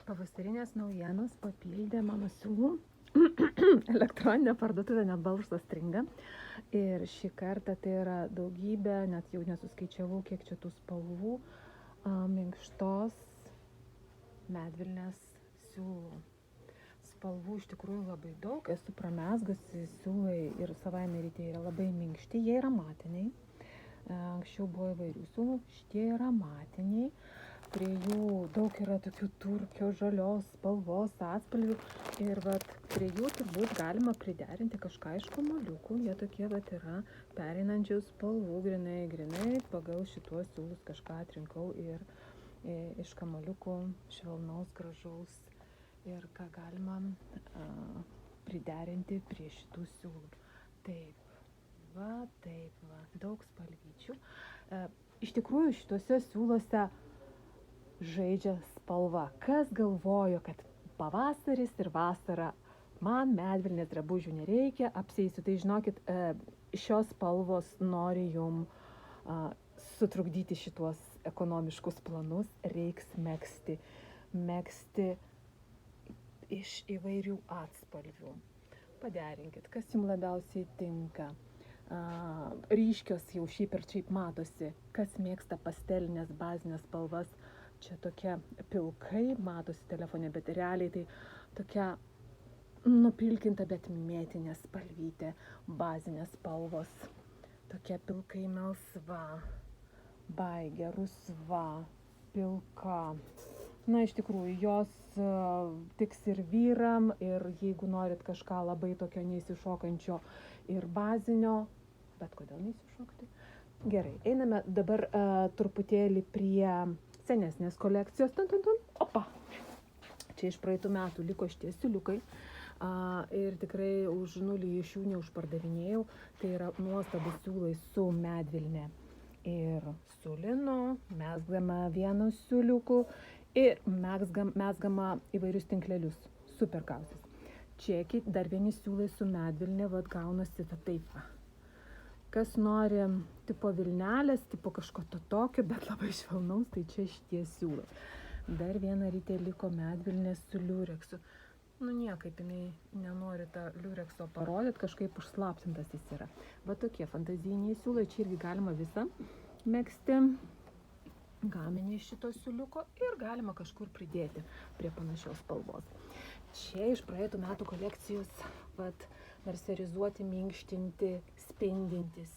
Pavasarinės naujienos papildė mano siūlų elektroninę parduotuvę net balsas stringa. Ir šį kartą tai yra daugybė, net jau nesuskaičiavau, kiek čia tų spalvų, minkštos medvilnės siūlų. Spalvų iš tikrųjų labai daug, esu pramesgusi, siūlai ir savaime ryte yra labai minkšti, jie yra matiniai. Anksčiau buvo įvairių siūlų, šitie yra matiniai. Prie jų daug yra tokių turkio, žalios spalvos, atspalvių ir prie jų turbūt galima priderinti kažką iš kamuoliukų. Jie tokie yra pereinančių spalvų, grinai pagal šituos siūlus kažką atrinkau ir iš kamuoliukų švelnaus, gražaus ir ką galima priderinti prie šitų siūlų. Taip, daug spalvyčių. Iš tikrųjų šituose siūluose žaidžia spalva. Kas galvojo, kad pavasaris ir vasara man medvilnės drabužių nereikia, apsieisiu. Tai žinokit, šios spalvos nori jum sutrukdyti šituos ekonomiškus planus, reiks megzti iš įvairių atspalvių. Paderinkit, kas jums labiausiai tinka. Ryškios jau šiaip matosi, kas mėgsta pastelinės bazinės spalvas. Čia tokia pilkai, matosi telefone, bet realiai tai tokia nupilkinta, bet mėtinė spalvytė, bazinės spalvos. Tokia pilkai melsva, baigė, rusva, pilka. Na, iš tikrųjų, jos tiks ir vyram, ir jeigu norit kažką labai tokio neįsišokančio ir bazinio, bet kodėl neįsišokti? Gerai, einame dabar truputėlį prie senesnės kolekcijos. Opa! Čia iš praeitų metų liko šitie siūliukai ir tikrai už nulį iš jų neužpardavinėjau. Tai yra nuostabus siūlai su medvilne ir su linu, mezgama vienu siūliuku ir mezgama įvairius tinklelius. Super gausis. Čekit, dar vieni siūlai su medvilne, gaunasi taip. Kas nori tipo vilnelės, tipo kažko tokio, bet labai švelnaus, tai čia šitie siūlai. Dar vieną rytę liko medvilnės su liureksu. Nu niekaip jinai nenori tą liurekso parodyti, kažkaip užslaptintas jis yra. Va tokie fantazijiniai siūlai, čia irgi galima visą megzti gaminį šito siūliuko ir galima kažkur pridėti prie panašios spalvos. Čia iš praeitų metų kolekcijos merserizuoti, minkštinti, spindintis.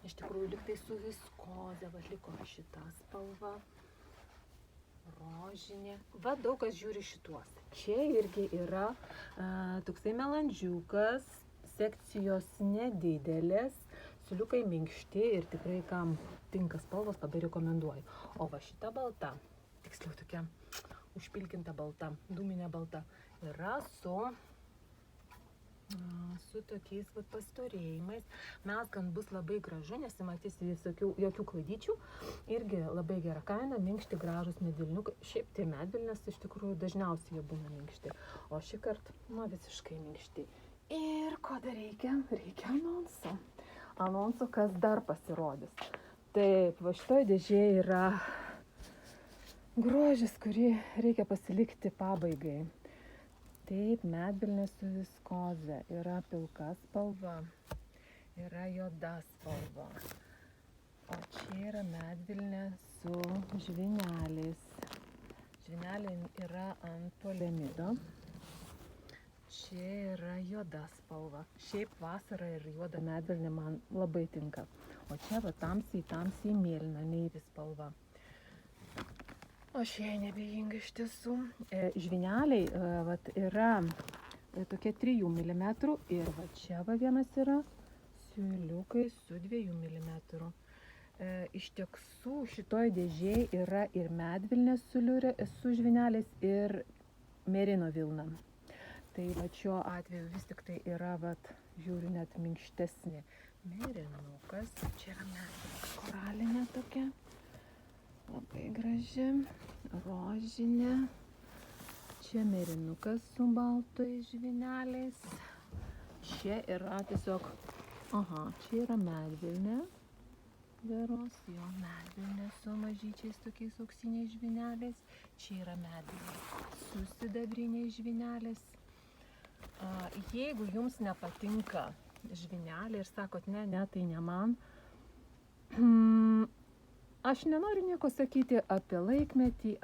Iš tikrųjų, liktai su viskoze, liko šita spalva, rožinė. Daug kas žiūri šituos. Čia irgi yra toksai melandžiukas, sekcijos nedidelės, siūliukai minkšti ir tikrai kam tinka spalvos, labai rekomenduoju. O šita balta, tiksliau tokia užpilkinta balta, dūminė balta, yra su tokiais pastorėjimais. Mezgant bus labai gražu, nesimatys jokių klaidyčių. Irgi labai gera kaina, minkšti gražus medvilniukai. Šiaip tie medvilnės iš tikrųjų dažniausiai jie būna minkšti. O šį kartą, visiškai minkšti. Ir ko dar reikia? Reikia anonso. Anonso, kas dar pasirodys. Taip, šitoje dėžėje yra grožis, kurį reikia pasilikti pabaigai. Taip, medvilnė su viskoze, yra pilka spalva, yra juoda spalva, o čia yra medvilnė su žvyneliais. Žvyneliai yra ant poliamido, čia yra juoda spalva. Šiaip vasara ir juoda medvilnė man labai tinka, o čia tamsiai mėlyna, neivi spalva. O šie nebejinga iš tiesų. Žvyneliai yra tokie 3 mm ir čia vienas yra siūliukai su 2 mm. Iš tiesų šitoj dėžėje yra ir medvilnė su žvyneliais ir merino vilna. Tai šiuo atveju vis tik tai yra, žiūriu, net minkštesnė merinukas. Čia yra medvilnė koralinė tokia. Labai graži, rožinė, čia merinukas su baltais žvyneliais, čia yra tiesiog, čia yra medvilnė, medvilnė su mažyčiais tokiais auksiniais žvyneliais, čia yra medvilnė su su sidabriniais žvyneliais. Jeigu jums nepatinka žvyneliai ir sakot, ne, tai ne man, aš nenoriu nieko sakyti apie laikmetį,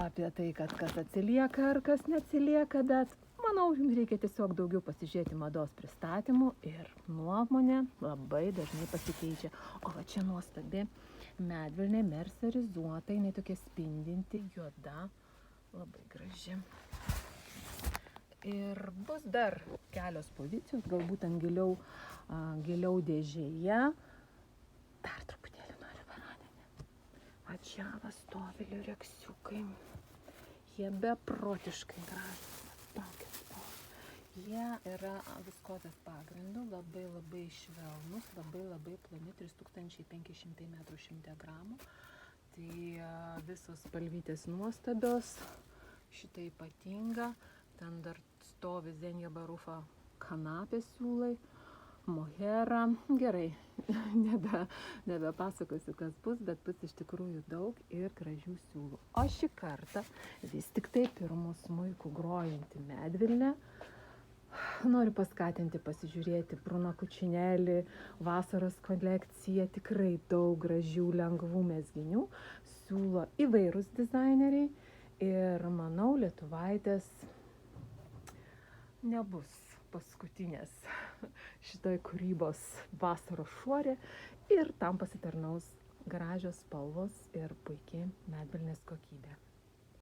apie tai, kad kas atsilieka ar kas neatsilieka, bet manau, jums reikia tiesiog daugiau pasižiūrėti mados pristatymų ir nuomonė labai dažnai pasikeičia. O va čia nuostabi medvilnė merserizuota, jinai tokia spindinti, juoda, labai graži. Ir bus dar kelios pozicijos, galbūt ant giliau dėžėje. Dar truputėlį noriu parodyti. Va čia va stovi liureksiukai. Jie beprotiškai gražūs. Jie yra viskotės pagrindu, labai švelnus, labai ploni, 3500 m100 gramų. Tai visos spalvytės nuostabios, šitą ypatinga. Ten dar stovi Zenja Barufa kanapės siūlai, mohera. Gerai, nebepasakosiu, kas bus, bet bus iš tikrųjų daug ir gražių siūlų. O šį kartą vis tik tai pirmu smuiku grojanti medvilnė. Noriu paskatinti pasižiūrėti Bruno Cucinelli vasaros kolekciją. Tikrai daug gražių, lengvų mezginių. Siūlo įvairūs dizaineriai ir manau, lietuvaitės nebus paskutinės šitoj kūrybos vasaros šuorė ir tam pasitarnaus gražios spalvos ir puikiai medvilnės kokybė.